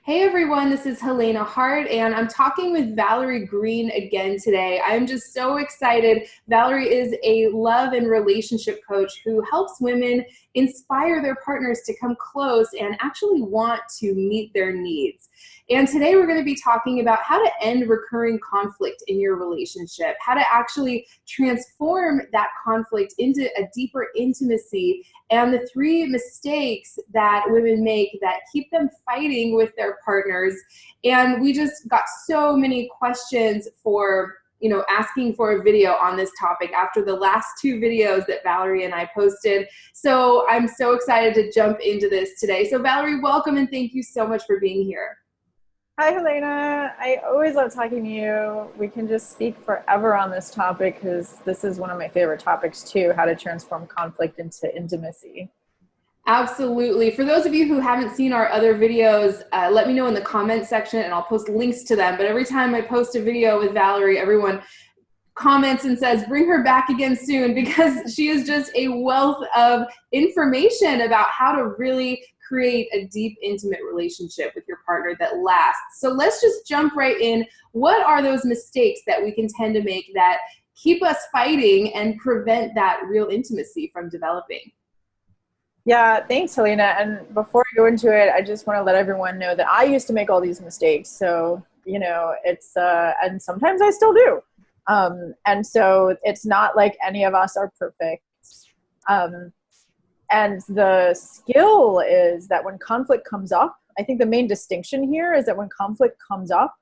Hey everyone, this is Helena Hart, and I'm talking with Valerie Greene again today. I'm just so excited. Valerie is a love and relationship coach who helps women inspire their partners to come close and actually want to meet their needs. And today we're going to be talking about how to end recurring conflict in your relationship, how to actually transform that conflict into a deeper intimacy, and the 3 mistakes that women make that keep them fighting with their partners. And we just got so many questions for, asking for a video on this topic after the last 2 videos that Valerie and I posted. So I'm so excited to jump into this today. So Valerie, welcome and thank you so much for being here. Hi, Helena. I always love talking to you. We can just speak forever on this topic because this is one of my favorite topics too, how to transform conflict into intimacy. Absolutely. For those of you who haven't seen our other videos, let me know in the comments section and I'll post links to them. But every time I post a video with Valerie, everyone comments and says, bring her back again soon, because she is just a wealth of information about how to really create a deep, intimate relationship with your partner that lasts. So let's just jump right in. What are those mistakes that we can tend to make that keep us fighting and prevent that real intimacy from developing? Yeah, thanks, Helena. And before I go into it, I just want to let everyone know that I used to make all these mistakes. So, and sometimes I still do. And so it's not like any of us are perfect. And the skill is that when conflict comes up, I think the main distinction here is that when conflict comes up,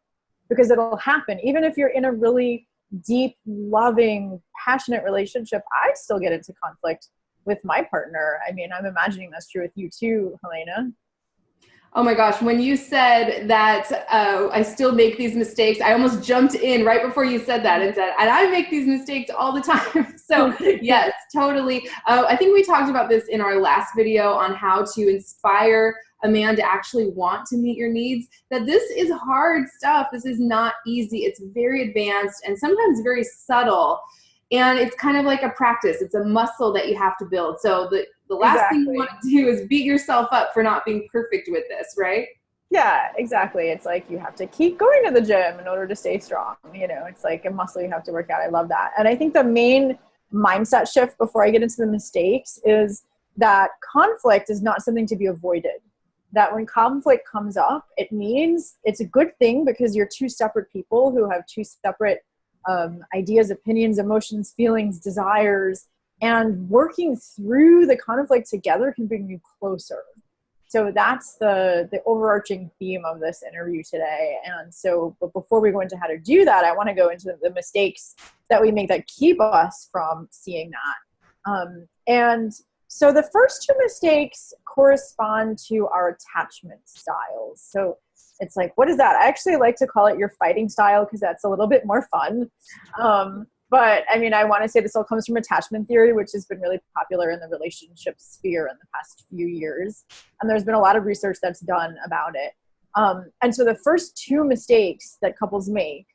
because it'll happen, even if you're in a really deep, loving, passionate relationship, I still get into conflict with my partner. I mean, I'm imagining that's true with you too, Helena. Oh my gosh, when you said that I still make these mistakes, I almost jumped in right before you said that and said, and I make these mistakes all the time. So yes, totally. I think we talked about this in our last video on how to inspire a man to actually want to meet your needs, that this is hard stuff. This is not easy. It's very advanced and sometimes very subtle. And it's kind of like a practice. It's a muscle that you have to build. So the last thing you want to do is beat yourself up for not being perfect with this, right? Yeah, exactly. It's like you have to keep going to the gym in order to stay strong. It's like a muscle you have to work out. I love that. And I think the main mindset shift before I get into the mistakes is that conflict is not something to be avoided. That when conflict comes up, it means it's a good thing because you're 2 separate people who have 2 separate ideas, opinions, emotions, feelings, desires, and working through the conflict together can bring you closer. So that's the overarching theme of this interview today. And so, but before we go into how to do that, I want to go into the mistakes that we make that keep us from seeing that. And so the first 2 mistakes correspond to our attachment styles. So it's like, what is that? I actually like to call it your fighting style because that's a little bit more fun. But I mean, I want to say this all comes from attachment theory, which has been really popular in the relationship sphere in the past few years. And there's been a lot of research that's done about it. And so the first 2 mistakes that couples make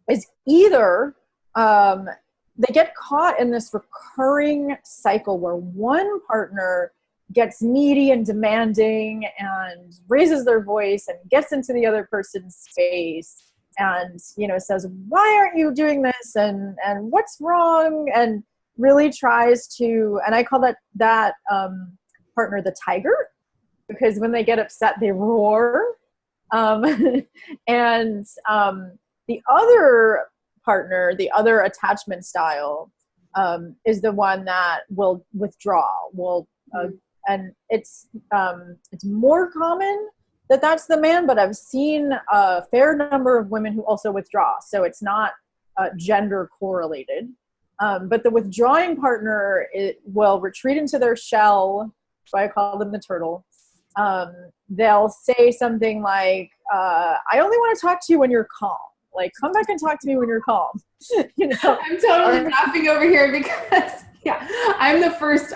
is either they get caught in this recurring cycle where one partner gets needy and demanding and raises their voice and gets into the other person's space and, says, why aren't you doing this? And what's wrong? And really tries to, and I call that partner the tiger, because when they get upset, they roar. And the other partner, the other attachment style, is the one that will withdraw, and it's more common that that's the man, but I've seen a fair number of women who also withdraw. So it's not gender correlated. But the withdrawing partner, it will retreat into their shell. So I call them the turtle. They'll say something like, I only want to talk to you when you're calm. Like, come back and talk to me when you're calm. I'm totally laughing over here because yeah, I'm the first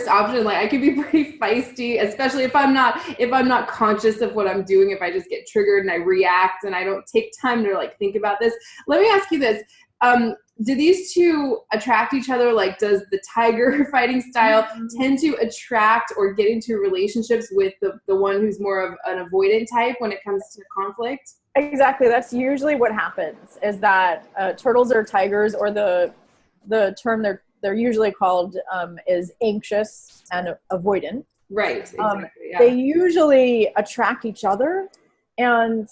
option. Like, I can be pretty feisty, especially if I'm not conscious of what I'm doing. If I just get triggered and I react and I don't take time to like think about this. Let me ask you this. do these two attract each other? Like, does the tiger fighting style tend to attract or get into relationships with the one who's more of an avoidant type when it comes to conflict? Exactly. That's usually what happens, is that turtles or tigers, or the term they're usually called is anxious and avoidant. Right, exactly. Yeah. They usually attract each other, and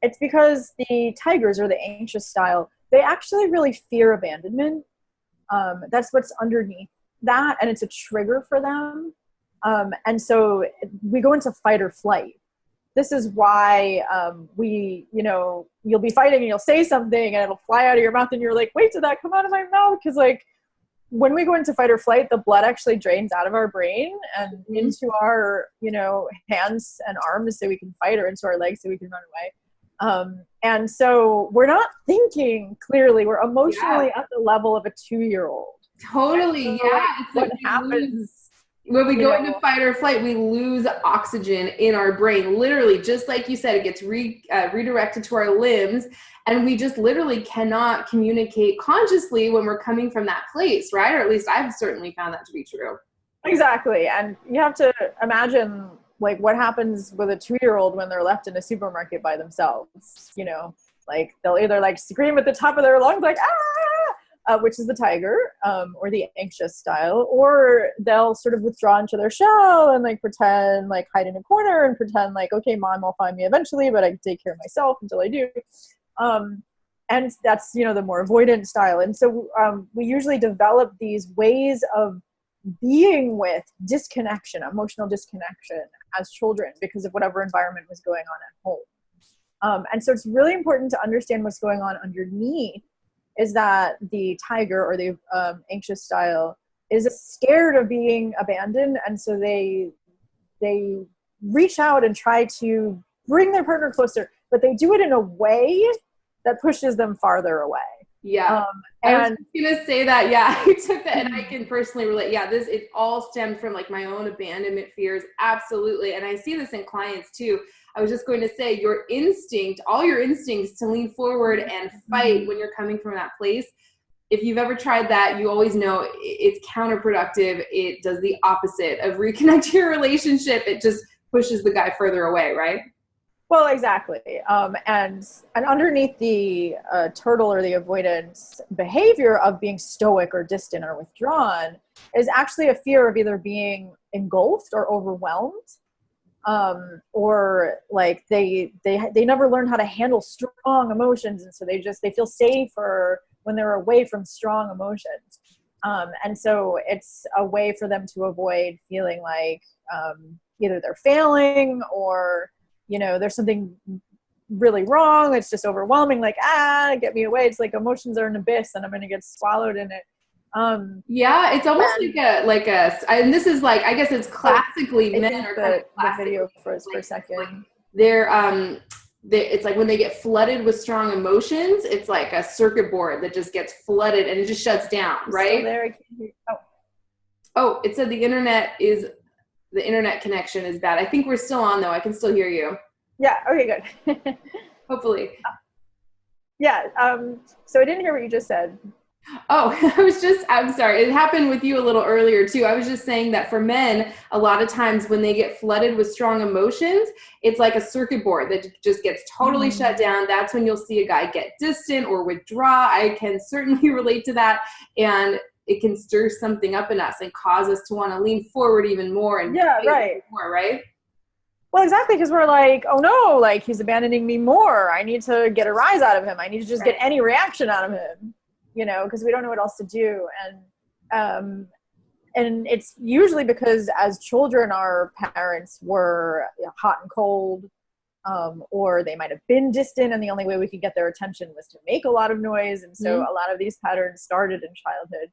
it's because the tigers, or the anxious style, they actually really fear abandonment. That's what's underneath that, and it's a trigger for them. And so we go into fight or flight. This is why you'll be fighting and you'll say something and it'll fly out of your mouth and you're like, wait, did that come out of my mouth? Because like when we go into fight or flight, the blood actually drains out of our brain and into our, hands and arms so we can fight, or into our legs so we can run away. And so we're not thinking clearly. We're emotionally at the level of a 2-year-old. Totally. So, Yeah. it's what happens when we go into fight or flight, we lose oxygen in our brain. Literally, just like you said, it gets redirected to our limbs, and we just literally cannot communicate consciously when we're coming from that place, right? Or at least I've certainly found that to be true. Exactly. And you have to imagine like what happens with a 2-year-old when they're left in a supermarket by themselves. Like they'll either like scream at the top of their lungs like, ah, which is the tiger, or the anxious style, or they'll sort of withdraw into their shell and like pretend, like hide in a corner and pretend like, okay, mom will find me eventually, but I can take care of myself until I do. And that's, the more avoidant style. And so we usually develop these ways of being with disconnection, emotional disconnection as children because of whatever environment was going on at home. And so it's really important to understand what's going on underneath, is that the tiger, or the anxious style, is scared of being abandoned. And so they reach out and try to bring their partner closer, but they do it in a way that pushes them farther away. Yeah. And I was going to say that. Yeah, I took that, and I can personally relate. Yeah, it all stemmed from like my own abandonment fears. Absolutely. And I see this in clients too. I was just going to say, all your instincts to lean forward and fight when you're coming from that place. If you've ever tried that, you always know it's counterproductive. It does the opposite of reconnect your relationship. It just pushes the guy further away, right? Well, exactly. And underneath the turtle or the avoidance behavior of being stoic or distant or withdrawn is actually a fear of either being engulfed or overwhelmed. Or like they never learn how to handle strong emotions, and so they feel safer when they're away from strong emotions. And so it's a way for them to avoid feeling like either they're failing, or there's something really wrong. It's just overwhelming, like, get me away. It's like emotions are an abyss and I'm going to get swallowed in it. Yeah, it's almost and this is like, I guess it's classically men are kind of the video for a second. Like it's like when they get flooded with strong emotions, it's like a circuit board that just gets flooded and it just shuts down, right? There, I can hear. Oh, it said the internet connection is bad. I think we're still on though. I can still hear you. Yeah. Okay, good. Hopefully. Yeah. So I didn't hear what you just said. Oh, I'm sorry. It happened with you a little earlier too. I was just saying that for men, a lot of times when they get flooded with strong emotions, it's like a circuit board that just gets totally shut down. That's when you'll see a guy get distant or withdraw. I can certainly relate to that. And it can stir something up in us and cause us to want to lean forward even more. And more, right? Well, exactly, because we're like, oh no, like he's abandoning me more. I need to get a rise out of him. I need to just get any reaction out of him. Because we don't know what else to do. And it's usually because as children, our parents were hot and cold, or they might have been distant, and the only way we could get their attention was to make a lot of noise. And so a lot of these patterns started in childhood.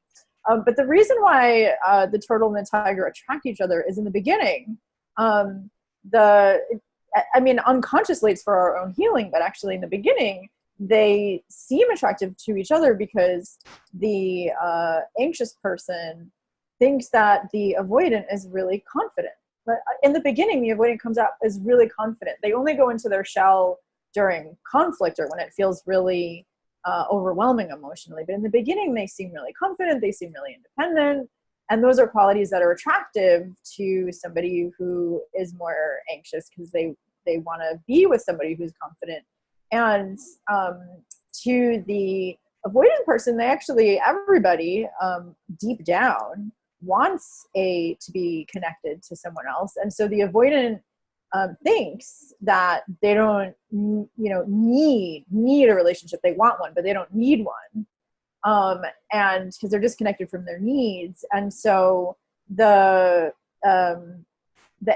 But the reason why the turtle and the tiger attract each other is in the beginning. Unconsciously it's for our own healing, but actually in the beginning, they seem attractive to each other because the anxious person thinks that the avoidant is really confident. But in the beginning, the avoidant comes out as really confident. They only go into their shell during conflict or when it feels really overwhelming emotionally. But in the beginning, they seem really confident, they seem really independent. And those are qualities that are attractive to somebody who is more anxious, because they want to be with somebody who's confident. And to the avoidant person, they actually, everybody deep down wants to be connected to someone else. And so the avoidant thinks that they don't, need a relationship. They want one, but they don't need one. And because they're disconnected from their needs. And so the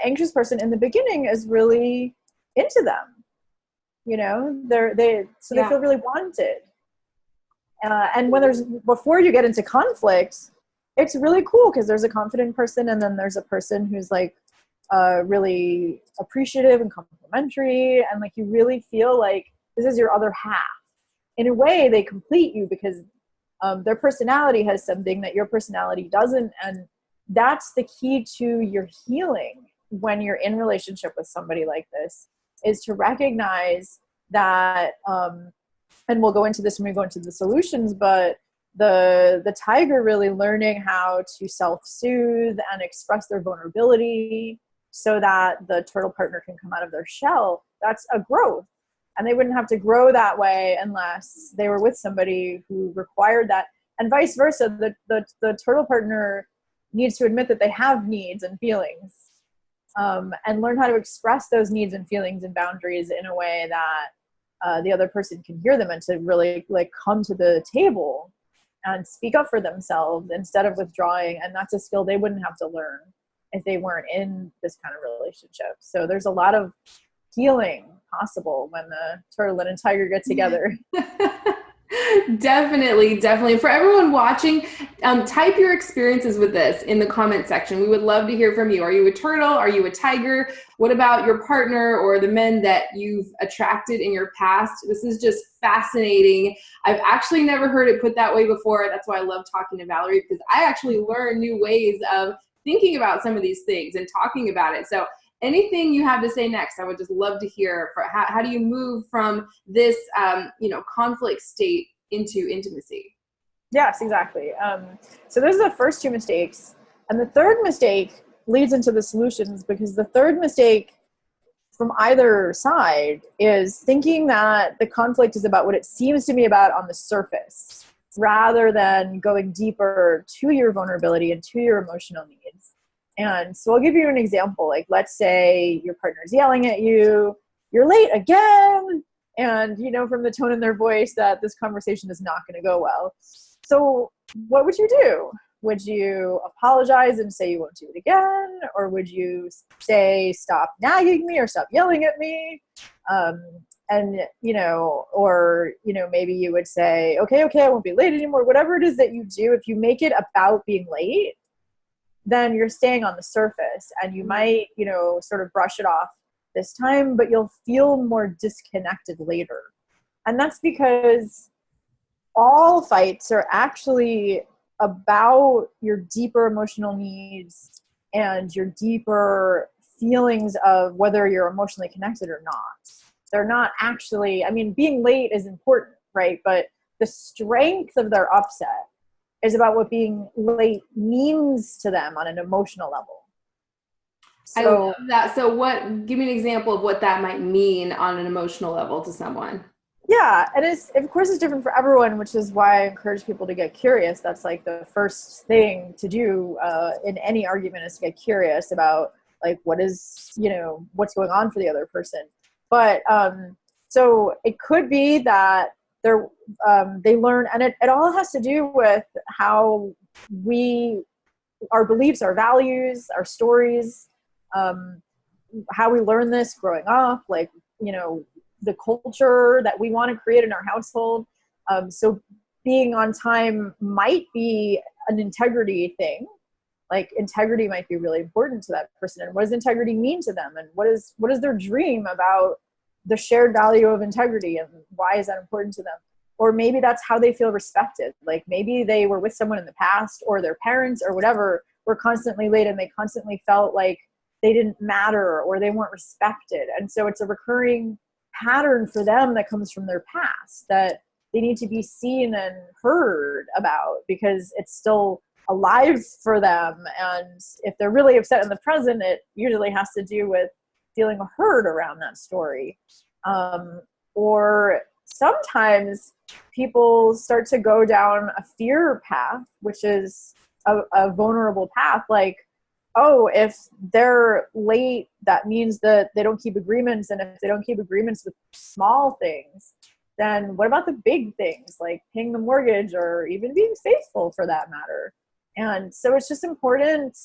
anxious person in the beginning is really into them, they feel really wanted. And before you get into conflict, it's really cool because there's a confident person, and then there's a person who's like really appreciative and complimentary, and like you really feel like this is your other half. In a way, they complete you because their personality has something that your personality doesn't, and that's the key to your healing when you're in relationship with somebody like this, is to recognize that, and we'll go into this when we go into the solutions, but the tiger really learning how to self-soothe and express their vulnerability so that the turtle partner can come out of their shell, that's a growth. And they wouldn't have to grow that way unless they were with somebody who required that. And vice versa, the turtle partner needs to admit that they have needs and feelings, and learn how to express those needs and feelings and boundaries in a way that the other person can hear them, and to really like come to the table and speak up for themselves instead of withdrawing. And that's a skill they wouldn't have to learn if they weren't in this kind of relationship. So there's a lot of healing possible when the turtle and tiger get together. Definitely. For everyone watching, type your experiences with this in the comment section. We would love to hear from you. Are you a turtle? Are you a tiger? What about your partner or the men that you've attracted in your past? This is just fascinating. I've actually never heard it put that way before. That's why I love talking to Valerie, because I actually learn new ways of thinking about some of these things and talking about it. So anything you have to say next, I would just love to hear. For how do you move from this, conflict state into intimacy? Yes, exactly. So those are the first two mistakes. And the third mistake leads into the solutions, because the third mistake from either side is thinking that the conflict is about what it seems to be about on the surface, rather than going deeper to your vulnerability and to your emotional needs. And so I'll give you an example. Like, let's say your partner's yelling at you, you're late again, and you know from the tone in their voice that this conversation is not going to go well. So what would you do? Would you apologize and say you won't do it again? Or would you say, stop nagging me or stop yelling at me? Maybe you would say, okay, I won't be late anymore. Whatever it is that you do, if you make it about being late, then you're staying on the surface, and you might, sort of brush it off this time, but you'll feel more disconnected later. And that's because all fights are actually about your deeper emotional needs and your deeper feelings of whether you're emotionally connected or not. They're not actually, being late is important, right? But the strength of their upset is about what being late means to them on an emotional level. I love that. So give me an example of what that might mean on an emotional level to someone. Yeah. And of course it's different for everyone, which is why I encourage people to get curious. That's like the first thing to do in any argument, is to get curious about like, what's going on for the other person. But so it could be that they learn, and it all has to do with how our beliefs, our values, our stories, how we learn this growing up, like, the culture that we want to create in our household. So being on time might be an integrity thing. Like, integrity might be really important to that person. And what does integrity mean to them? And what is their dream about the shared value of integrity, and why is that important to them? Or maybe that's how they feel respected. Like, maybe they were with someone in the past, or their parents or whatever were constantly late, and they constantly felt like they didn't matter or they weren't respected. And so it's a recurring pattern for them that comes from their past, that they need to be seen and heard about because it's still alive for them. And if they're really upset in the present, it usually has to do with feeling heard around that story. Or sometimes people start to go down a fear path, which is a vulnerable path. Like, oh, if they're late, that means that they don't keep agreements. And if they don't keep agreements with small things, then what about the big things like paying the mortgage or even being faithful for that matter? And so it's just important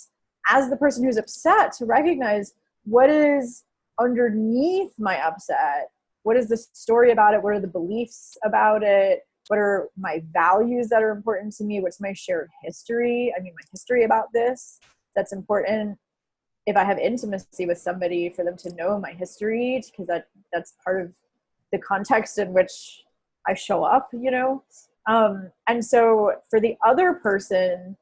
as the person who's upset to recognize what is underneath my upset. What is the story about it? What are the beliefs about it? What are my values that are important to me? What's my shared history? I mean, my history about this. That's important if I have intimacy with somebody for them to know my history, because that's part of the context in which I show up, you know? And so for the other person,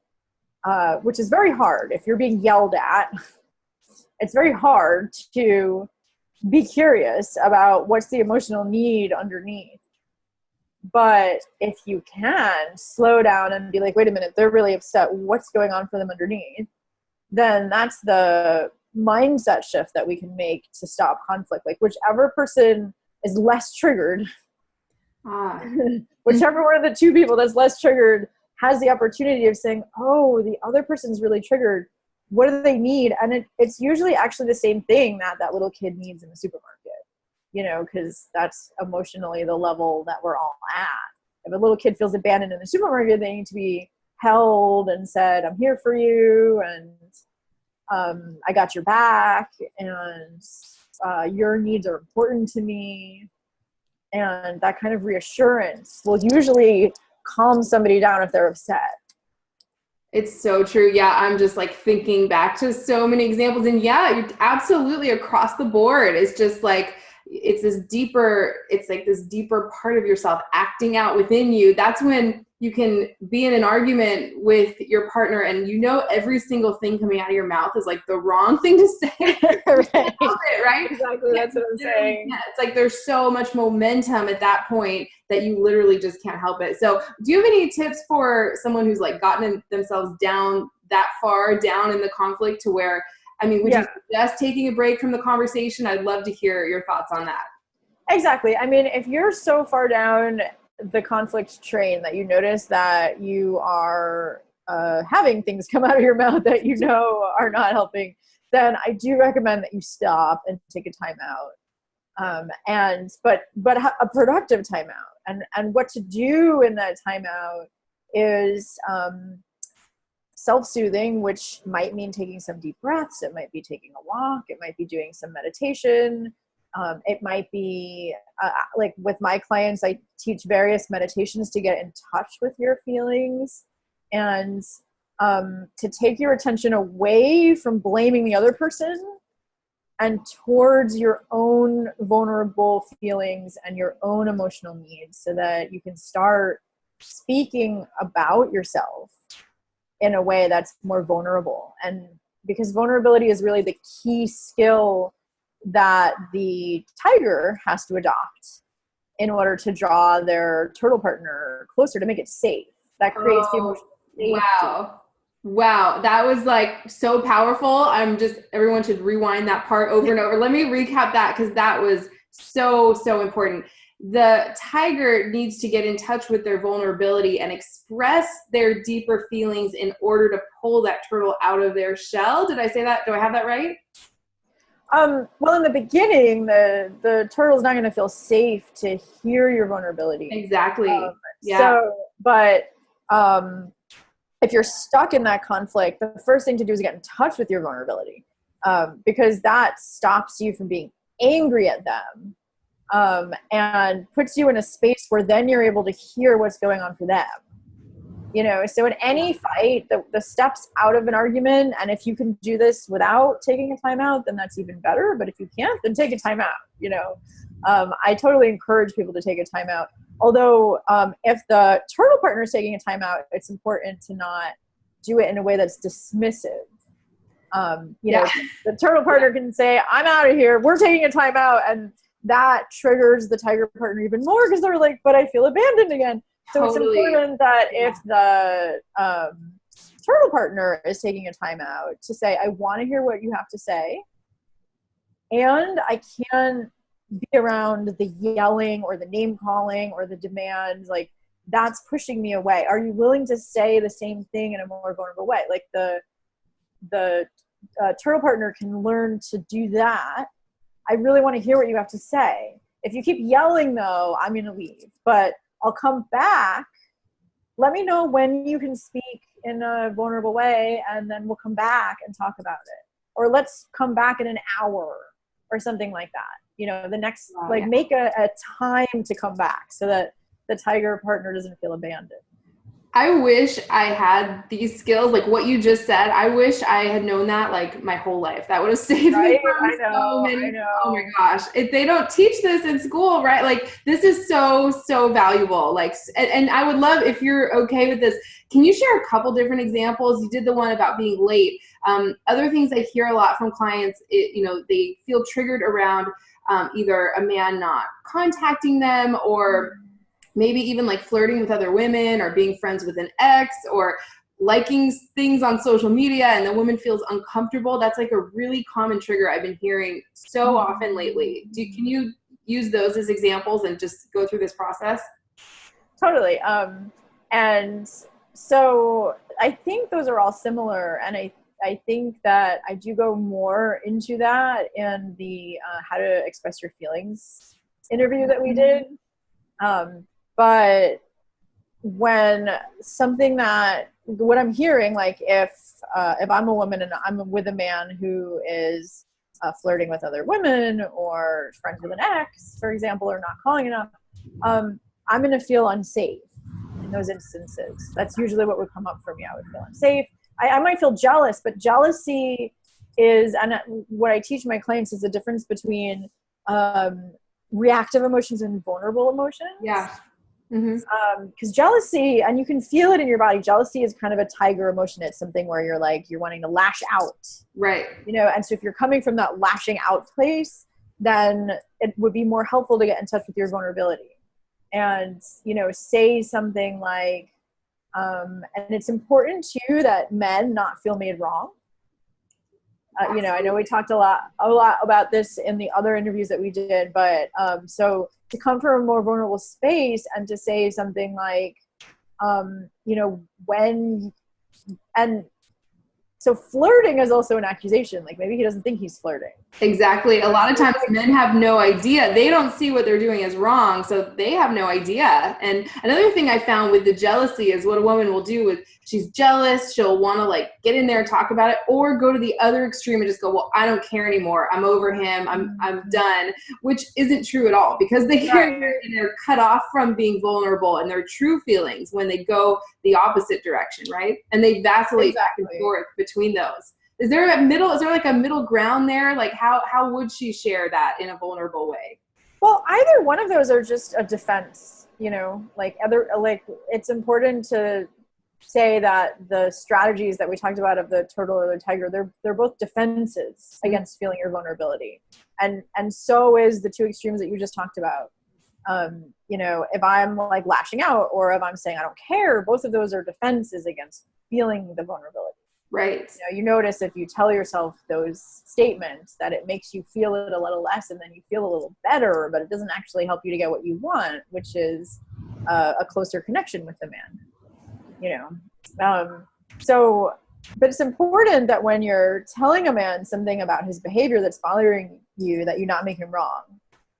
which is very hard, if you're being yelled at, it's very hard to be curious about what's the emotional need underneath. But if you can slow down and be like, wait a minute, they're really upset. What's going on for them underneath? Then that's the mindset shift that we can make to stop conflict. Like whichever person is less triggered, whichever one of the two people that's less triggered has the opportunity of saying, oh, the other person's really triggered. What do they need? And it's usually actually the same thing that little kid needs in the supermarket, you know, because that's emotionally the level that we're all at. If a little kid feels abandoned in the supermarket, they need to be held and said, I'm here for you, and I got your back, and your needs are important to me. And that kind of reassurance will usually calm somebody down if they're upset. It's so true. Yeah, I'm just like thinking back to so many examples. And yeah, you're absolutely across the board. It's just like, it's like this deeper part of yourself acting out within you. That's when you can be in an argument with your partner and you know every single thing coming out of your mouth is like the wrong thing to say. Right? Exactly. That's what I'm saying. Yeah, it's like there's so much momentum at that point that you literally just can't help it. So do you have any tips for someone who's like gotten themselves down that far down in the conflict to where, I mean, would you suggest taking a break from the conversation? I'd love to hear your thoughts on that. Exactly. I mean, if you're so far down the conflict train that you notice that you are having things come out of your mouth that you know are not helping, then I do recommend that you stop and take a time out. But a productive timeout. And what to do in that timeout is self-soothing, which might mean taking some deep breaths. It might be taking a walk. It might be doing some meditation. It might be like with my clients, I teach various meditations to get in touch with your feelings and to take your attention away from blaming the other person and towards your own vulnerable feelings and your own emotional needs, so that you can start speaking about yourself in a way that's more vulnerable. And because vulnerability is really the key skill that the tiger has to adopt in order to draw their turtle partner closer, to make it safe. That creates the emotional safety. Wow. That was like so powerful. Everyone should rewind that part over and over. Let me recap that, because that was so important. The tiger needs to get in touch with their vulnerability and express their deeper feelings in order to pull that turtle out of their shell. Did I say that? Do I have that right? Well, in the beginning, the turtle's not going to feel safe to hear your vulnerability. Exactly. If you're stuck in that conflict, the first thing to do is get in touch with your vulnerability, because that stops you from being angry at them, and puts you in a space where then you're able to hear what's going on for them. You know, so in any fight, the steps out of an argument, and if you can do this without taking a timeout, then that's even better. But if you can't, then take a timeout. You know, I totally encourage people to take a timeout. Although if the turtle partner is taking a timeout, it's important to not do it in a way that's dismissive. You know, the turtle partner can say, I'm out of here, we're taking a timeout. And that triggers the tiger partner even more because they're like, but I feel abandoned again. So it's important that if the turtle partner is taking a time out to say, I want to hear what you have to say, and I can't be around the yelling or the name calling or the demands, like that's pushing me away. Are you willing to say the same thing in a more vulnerable way? Like the turtle partner can learn to do that. I really want to hear what you have to say. If you keep yelling though, I'm going to leave, but I'll come back. Let me know when you can speak in a vulnerable way, and then we'll come back and talk about it. Or let's come back in an hour or something like that. You know, the next, make a time to come back so that the tiger partner doesn't feel abandoned. I wish I had these skills, like what you just said. I wish I had known that like my whole life. That would have saved me from so many. Oh my gosh. If they don't teach this in school, right? Like this is so, so valuable. Like, and I would love, if you're okay with this, can you share a couple different examples? You did the one about being late. Other things I hear a lot from clients, they feel triggered around either a man not contacting them, or maybe even like flirting with other women, or being friends with an ex, or liking things on social media and the woman feels uncomfortable. That's like a really common trigger I've been hearing so often lately. Can you use those as examples and just go through this process? Totally. And so I think those are all similar. And I think that I do go more into that in the how to express your feelings interview that we did. But when what I'm hearing, like if I'm a woman and I'm with a man who is flirting with other women or friends with an ex, for example, or not calling enough, I'm going to feel unsafe in those instances. That's usually what would come up for me. I would feel unsafe. I might feel jealous, but jealousy is, and what I teach my clients is the difference between reactive emotions and vulnerable emotions. Yeah. Because jealousy, and you can feel it in your body, jealousy is kind of a tiger emotion. It's something where you're wanting to lash out. Right. And so if you're coming from that lashing out place, then it would be more helpful to get in touch with your vulnerability and, say something like, and it's important too that men not feel made wrong. I know we talked a lot about this in the other interviews that we did, but so to come from a more vulnerable space and to say something like, so flirting is also an accusation. Like maybe he doesn't think he's flirting. Exactly. A lot of times men have no idea. They don't see what they're doing as wrong, so they have no idea. And another thing I found with the jealousy is what a woman will do with, she's jealous, she'll want to like get in there and talk about it, or go to the other extreme and just go, well, I don't care anymore. I'm over him. I'm done, which isn't true at all, because they're cut off from being vulnerable and their true feelings when they go the opposite direction, right? And they vacillate back and forth between those. Is there a middle ground there? Like how would she share that in a vulnerable way? Well, either one of those are just a defense, it's important to say that the strategies that we talked about of the turtle or the tiger, they're both defenses against feeling your vulnerability. And so is the two extremes that you just talked about. If I'm like lashing out, or if I'm saying I don't care, both of those are defenses against feeling the vulnerability. Right. You notice if you tell yourself those statements that it makes you feel it a little less, and then you feel a little better, but it doesn't actually help you to get what you want, which is a closer connection with the man. But it's important that when you're telling a man something about his behavior that's bothering you, that you not make him wrong.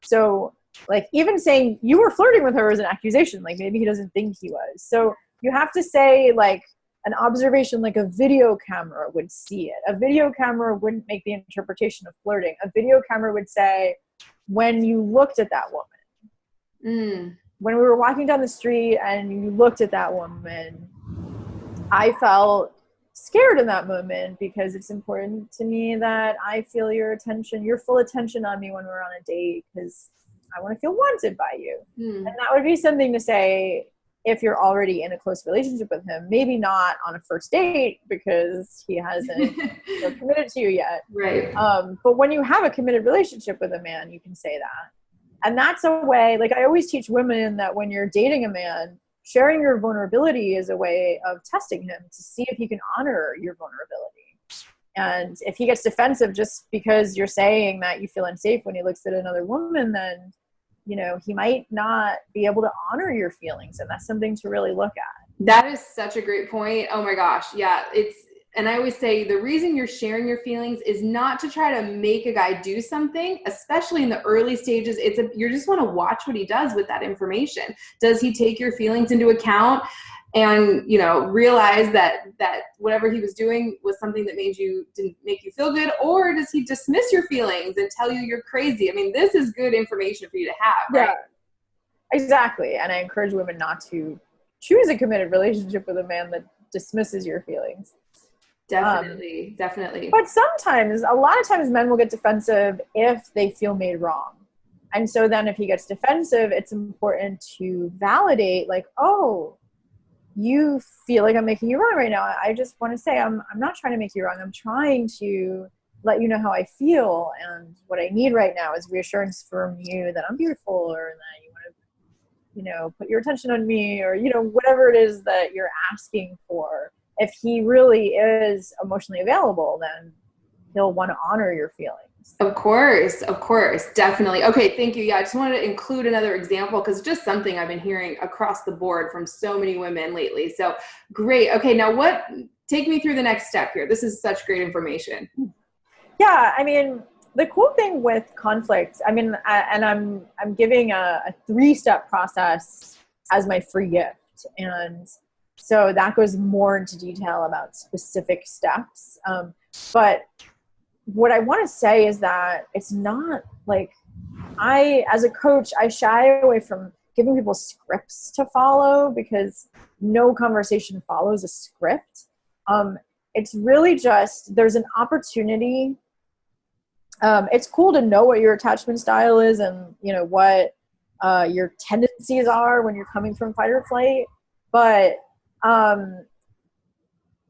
So like even saying you were flirting with her is an accusation, like maybe he doesn't think he was. So you have to say like an observation, like a video camera would see it. A video camera wouldn't make the interpretation of flirting. A video camera would say, when you looked at that woman, when we were walking down the street and you looked at that woman, I felt scared in that moment because it's important to me that I feel your attention, your full attention on me when we're on a date, because I want to feel wanted by you. And that would be something to say if you're already in a close relationship with him, maybe not on a first date because he hasn't committed to you yet. Right. But when you have a committed relationship with a man, you can say that. And that's a way, like I always teach women that when you're dating a man, sharing your vulnerability is a way of testing him to see if he can honor your vulnerability. And if he gets defensive just because you're saying that you feel unsafe when he looks at another woman, then, you know, he might not be able to honor your feelings. And that's something to really look at. That is such a great point. Oh my gosh. Yeah. And I always say the reason you're sharing your feelings is not to try to make a guy do something, especially in the early stages. You just want to watch what he does with that information. Does he take your feelings into account and, you know, realize that whatever he was doing was something that didn't make you feel good? Or does he dismiss your feelings and tell you you're crazy? I mean, this is good information for you to have, right? Yeah, exactly. And I encourage women not to choose a committed relationship with a man that dismisses your feelings. Definitely. But sometimes, a lot of times men will get defensive if they feel made wrong. And so then if he gets defensive, it's important to validate, like, oh, you feel like I'm making you wrong right now. I just want to say I'm not trying to make you wrong. I'm trying to let you know how I feel. And what I need right now is reassurance from you that I'm beautiful, or that you want to, you know, put your attention on me, or, you know, whatever it is that you're asking for. If he really is emotionally available, then he'll want to honor your feelings. Of course, definitely. Okay, thank you. Yeah, I just wanted to include another example because it's just something I've been hearing across the board from so many women lately. So great. Okay, now take me through the next step here. This is such great information. Yeah, I mean, the cool thing with conflict, I mean, I'm giving a 3-step process as my free gift. And so that goes more into detail about specific steps. But what I want to say is that it's not like as a coach, I shy away from giving people scripts to follow, because no conversation follows a script. It's really just, there's an opportunity. It's cool to know what your attachment style is and, you know, what your tendencies are when you're coming from fight or flight. But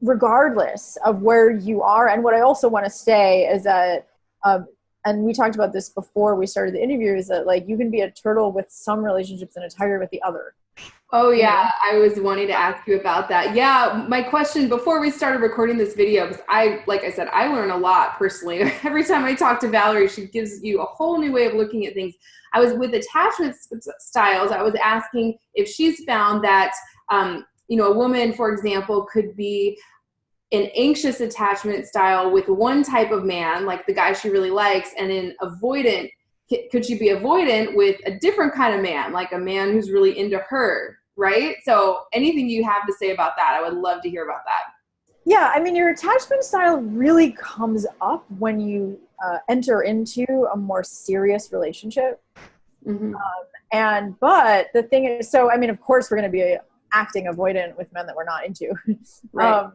regardless of where you are, and what I also want to say is that, and we talked about this before we started the interview, is that like you can be a turtle with some relationships and a tiger with the other. Oh yeah, I was wanting to ask you about that. Yeah, my question before we started recording this video, because like I said, I learn a lot personally. Every time I talk to Valerie, she gives you a whole new way of looking at things. I was with attachment styles. I was asking if she's found that, you know, a woman, for example, could be an anxious attachment style with one type of man, like the guy she really likes, and an avoidant. Could she be avoidant with a different kind of man, like a man who's really into her, right? So anything you have to say about that, I would love to hear about that. Yeah, I mean, your attachment style really comes up when you enter into a more serious relationship. Mm-hmm. But the thing is, so, I mean, of course, we're going to be acting avoidant with men that we're not into. Right.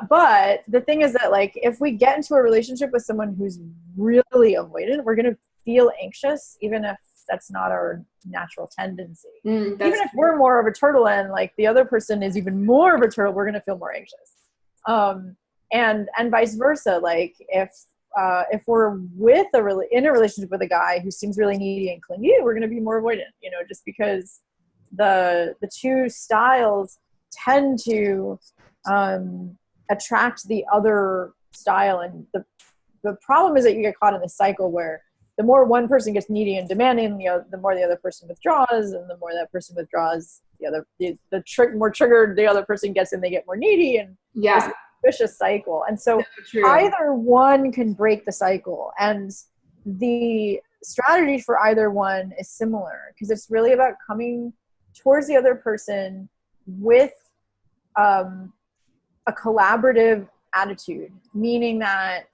But the thing is that, like, if we get into a relationship with someone who's really avoidant, we're going to feel anxious, even if that's not our natural tendency. Even if we're more of a turtle and like the other person is even more of a turtle, we're going to feel more anxious. And vice versa. Like if we're in a relationship with a guy who seems really needy and clingy, we're going to be more avoidant, you know, just because the two styles tend to attract the other style. And the problem is that you get caught in this cycle where the more one person gets needy and demanding, the more the other person withdraws, and the more that person withdraws, more triggered the other person gets, and they get more needy, and it's a vicious cycle. And so either one can break the cycle, and the strategy for either one is similar, because it's really about coming towards the other person with a collaborative attitude, meaning that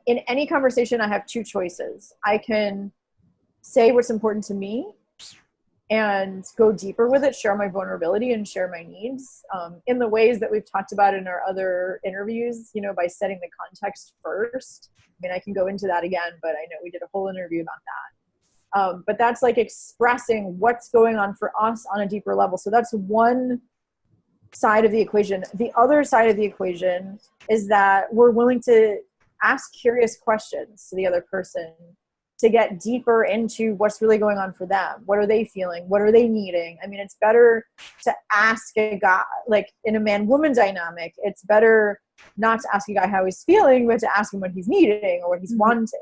in any conversation, I have two choices. I can say what's important to me and go deeper with it, share my vulnerability and share my needs in the ways that we've talked about in our other interviews, you know, by setting the context first. I mean, I can go into that again, but I know we did a whole interview about that. But that's like expressing what's going on for us on a deeper level. So that's one side of the equation. The other side of the equation is that we're willing to ask curious questions to the other person to get deeper into what's really going on for them. What are they feeling? What are they needing? I mean, it's better to ask a guy, like in a man-woman dynamic, it's better not to ask a guy how he's feeling, but to ask him what he's needing or what he's wanting.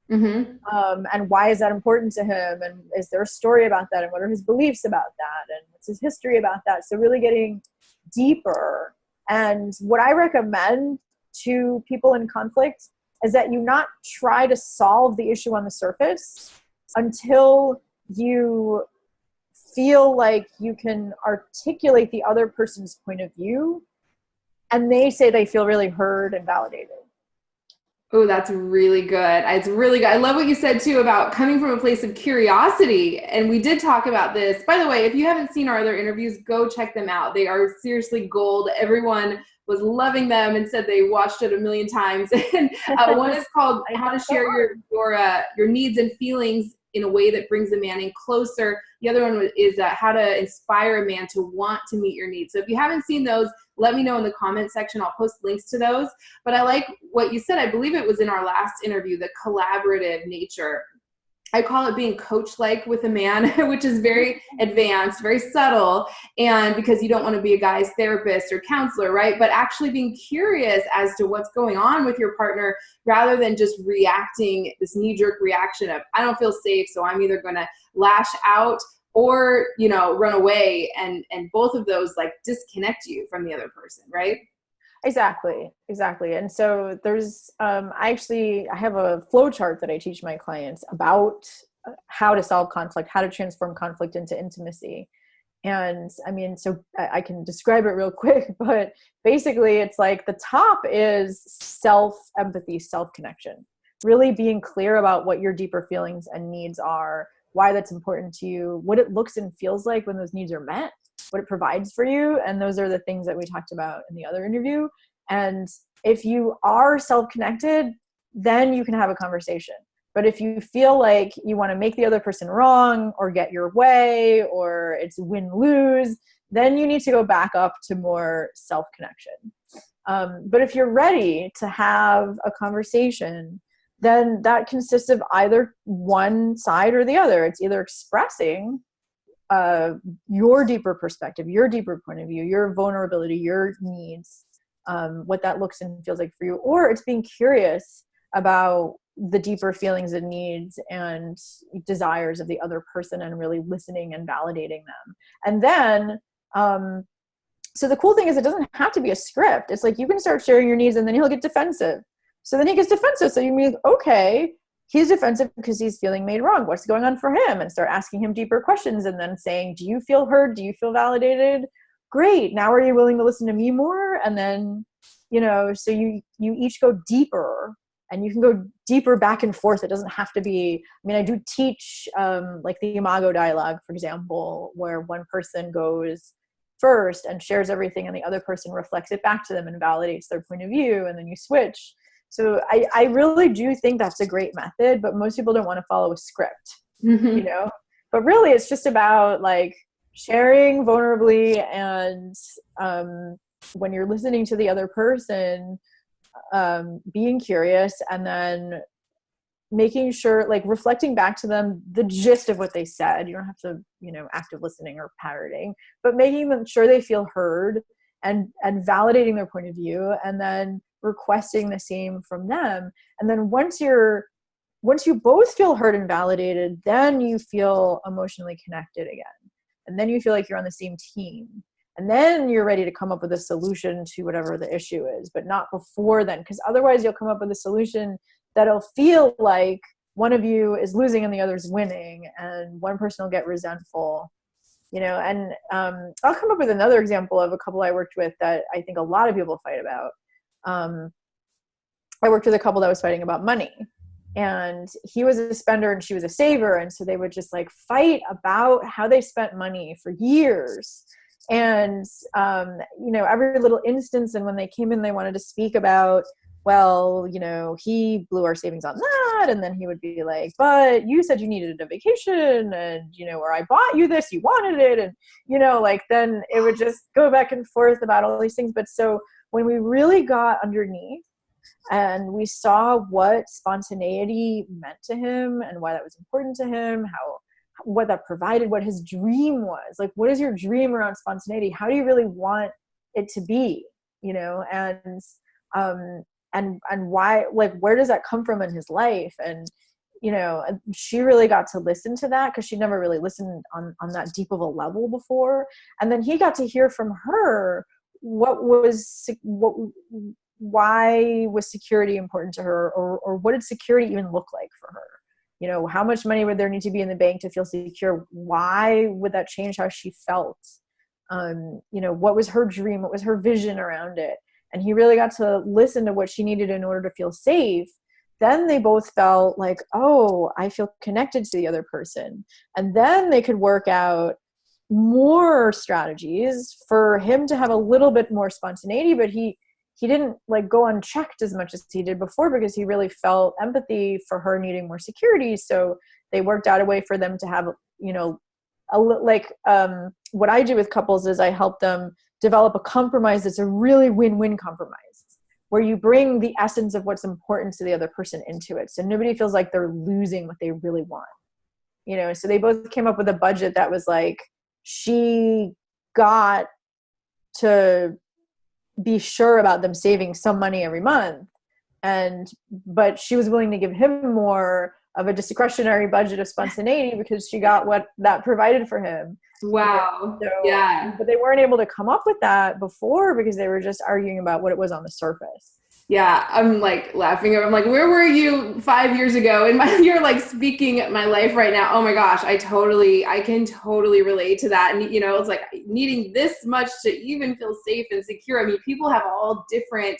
And why is that important to him? And is there a story about that? And what are his beliefs about that? And what's his history about that? So really getting deeper. And what I recommend to people in conflict is that you not try to solve the issue on the surface until you feel like you can articulate the other person's point of view and they say they feel really heard and validated. Oh, that's really good. It's really good. I love what you said too about coming from a place of curiosity. And we did talk about this. By the way, if you haven't seen our other interviews, go check them out. They are seriously gold. Everyone was loving them and said they watched it a million times. And one is called How to Share Your Needs and Feelings in a Way That Brings a Man in Closer. The other one is How to Inspire a Man to Want to Meet Your Needs. So if you haven't seen those, let me know in the comment section. I'll post links to those. But I like what you said. I believe it was in our last interview, the collaborative nature. I call it being coach-like with a man, which is very advanced, very subtle, and because you don't want to be a guy's therapist or counselor, right? But actually being curious as to what's going on with your partner rather than just reacting, this knee-jerk reaction of, I don't feel safe, so I'm either going to lash out or, run away, and both of those like disconnect you from the other person, right? Exactly. And so there's, I have a flow chart that I teach my clients about how to solve conflict, how to transform conflict into intimacy. And I mean, so I can describe it real quick, but basically it's like the top is self-empathy, self-connection, really being clear about what your deeper feelings and needs are, why that's important to you, what it looks and feels like when those needs are met, what it provides for you. And those are the things that we talked about in the other interview. And if you are self-connected, then you can have a conversation. But if you feel like you want to make the other person wrong or get your way or it's win-lose, then you need to go back up to more self-connection. But if you're ready to have a conversation, then that consists of either one side or the other. It's either expressing your deeper perspective, your deeper point of view, your vulnerability, your needs, what that looks and feels like for you, or it's being curious about the deeper feelings and needs and desires of the other person and really listening and validating them. And then, so the cool thing is it doesn't have to be a script. It's like you can start sharing your needs and then he'll get defensive. So then he gets defensive. So you mean, okay, he's defensive because he's feeling made wrong. What's going on for him? And start asking him deeper questions and then saying, do you feel heard? Do you feel validated? Great. Now are you willing to listen to me more? And then, so you each go deeper and you can go deeper back and forth. It doesn't have to be, I do teach like the Imago dialogue, for example, where one person goes first and shares everything and the other person reflects it back to them and validates their point of view. And then you switch. So I really do think that's a great method, but most people don't want to follow a script, but really it's just about like sharing vulnerably and when you're listening to the other person, being curious and then making sure, like reflecting back to them the gist of what they said. You don't have to, active listening or parroting, but making them sure they feel heard and validating their point of view and then requesting the same from them. And then once you both feel heard and validated, then you feel emotionally connected again. And then you feel like you're on the same team. And then you're ready to come up with a solution to whatever the issue is, but not before then, because otherwise you'll come up with a solution that'll feel like one of you is losing and the other's winning, and one person will get resentful. And I'll come up with another example of a couple I worked with that I think a lot of people fight about. I worked with a couple that was fighting about money, and he was a spender and she was a saver. And so they would just like fight about how they spent money for years. And, every little instance. And when they came in, they wanted to speak about, well, he blew our savings on that. And then he would be like, but you said you needed a vacation and, or I bought you this, you wanted it. And, then it would just go back and forth about all these things. But so when we really got underneath And we saw what spontaneity meant to him and why that was important to him, what that provided, what his dream was. Like, what is your dream around spontaneity? How do you really want it to be? You know, and why, like, where does that come from in his life? And, you know, she really got to listen to that because she never really listened on that deep of a level before. And then he got to hear from her why was security important to her, or what did security even look like for her? You know, how much money would there need to be in the bank to feel secure? Why would that change how she felt? You know, what was her dream? What was her vision around it? And he really got to listen to what she needed in order to feel safe. Then they both felt like, oh, I feel connected to the other person. And then they could work out more strategies for him to have a little bit more spontaneity, but he didn't like go unchecked as much as he did before because he really felt empathy for her needing more security. So they worked out a way for them to have, you know, what I do with couples is I help them develop a compromise that's a really win-win compromise, where you bring the essence of what's important to the other person into it. So nobody feels like they're losing what they really want. You know, so they both came up with a budget that was like, she got to be sure about them saving some money every month, but she was willing to give him more of a discretionary budget of spontaneity because she got what that provided for him. Wow. So, yeah. But they weren't able to come up with that before because they were just arguing about what it was on the surface. Yeah, I'm like laughing. I'm like, where were you 5 years ago? And you're like speaking my life right now. Oh my gosh, I can totally relate to that. And you know, it's like needing this much to even feel safe and secure. I mean, people have all different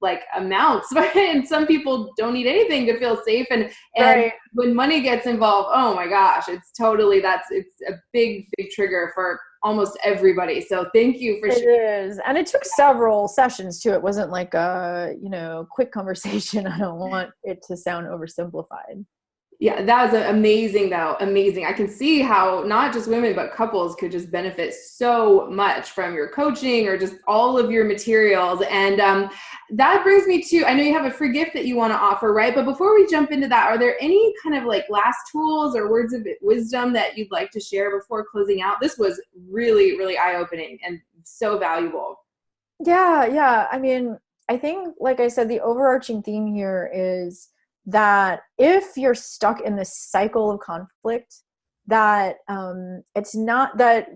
like amounts, and some people don't need anything to feel safe. And right. When money gets involved, oh my gosh, it's a big trigger for almost everybody. So thank you for sharing. It is. And it took several sessions too. It wasn't like a, you know, quick conversation. I don't want it to sound oversimplified. Yeah, that was amazing though. Amazing. I can see how not just women, but couples could just benefit so much from your coaching or just all of your materials. And that brings me to, I know you have a free gift that you want to offer, right? But before we jump into that, are there any kind of like last tools or words of wisdom that you'd like to share before closing out? This was really, really eye-opening and so valuable. Yeah. I mean, I think, like I said, the overarching theme here is that if you're stuck in this cycle of conflict, that it's not that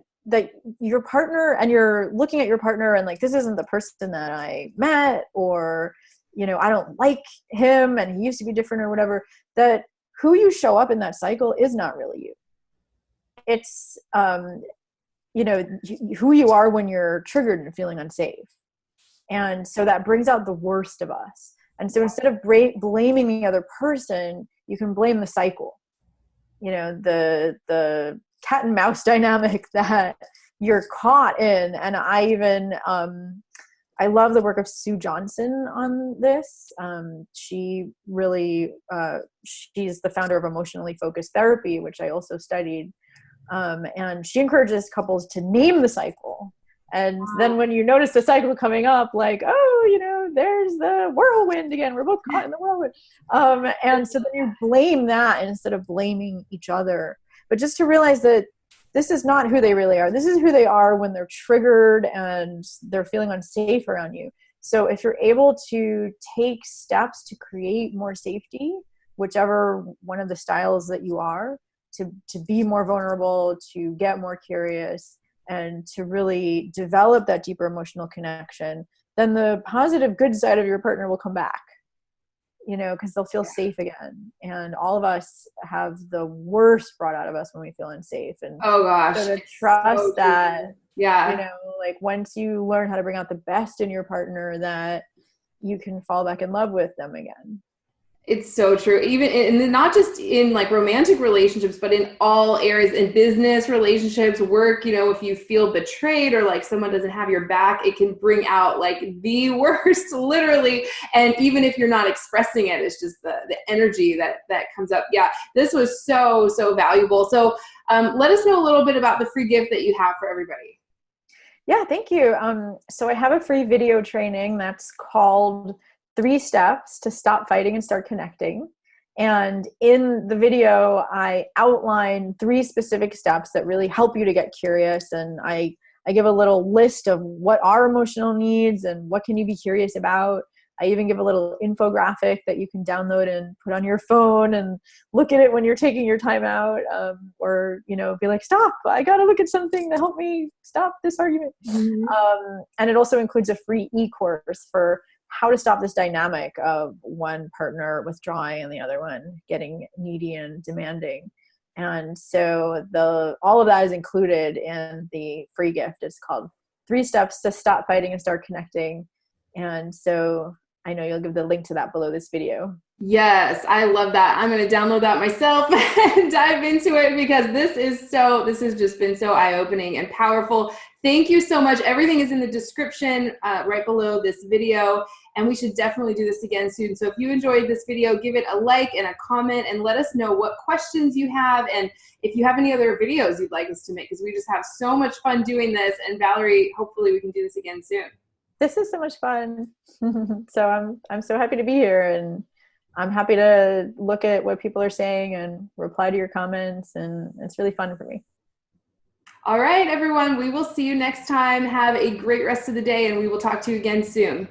your partner, and you're looking at your partner and like, this isn't the person that I met, or, you know, I don't like him and he used to be different or whatever, that who you show up in that cycle is not really you. It's, you know, who you are when you're triggered and feeling unsafe. And so that brings out the worst of us. And so instead of blaming the other person, you can blame the cycle, you know, the cat and mouse dynamic that you're caught in. And I even, I love the work of Sue Johnson on this. She really, she's the founder of emotionally focused therapy, which I also studied. And she encourages couples to name the cycle. And then when you notice the cycle coming up, like, oh, you know, there's the whirlwind again. We're both caught in the whirlwind. And so then you blame that instead of blaming each other. But just to realize that this is not who they really are. This is who they are when they're triggered and they're feeling unsafe around you. So if you're able to take steps to create more safety, whichever one of the styles that you are, to be more vulnerable, to get more curious, and to really develop that deeper emotional connection, then the positive, good side of your partner will come back, you know, because they'll feel safe again. And all of us have the worst brought out of us when we feel unsafe. And oh gosh, so to trust so that, yeah, you know, like once you learn how to bring out the best in your partner, that you can fall back in love with them again. It's so true. Even and not just in like romantic relationships, but in all areas, in business relationships, work, you know, if you feel betrayed or like someone doesn't have your back, it can bring out like the worst, literally. And even if you're not expressing it, it's just the energy that comes up. Yeah, this was so valuable. So let us know a little bit about the free gift that you have for everybody. Yeah, thank you. So I have a free video training that's called 3 steps to stop fighting and start connecting. And in the video, I outline 3 specific steps that really help you to get curious. And I give a little list of what are emotional needs and what can you be curious about. I even give a little infographic that you can download and put on your phone and look at it when you're taking your time out, or, be like, stop, I got to look at something to help me stop this argument. Mm-hmm. And it also includes a free e-course for how to stop this dynamic of one partner withdrawing and the other one getting needy and demanding. And so all of that is included in the free gift. It's called 3 Steps to Stop Fighting and Start Connecting. And so I know you'll give the link to that below this video. Yes, I love that. I'm going to download that myself and dive into it, because this has just been so eye-opening and powerful. Thank you so much. Everything is in the description right below this video, and we should definitely do this again soon. So if you enjoyed this video, give it a like and a comment and let us know what questions you have, and if you have any other videos you'd like us to make, because we just have so much fun doing this. And Valerie, hopefully we can do this again soon. This is so much fun. So I'm so happy to be here, and I'm happy to look at what people are saying and reply to your comments, and it's really fun for me. All right, everyone, we will see you next time. Have a great rest of the day, and we will talk to you again soon.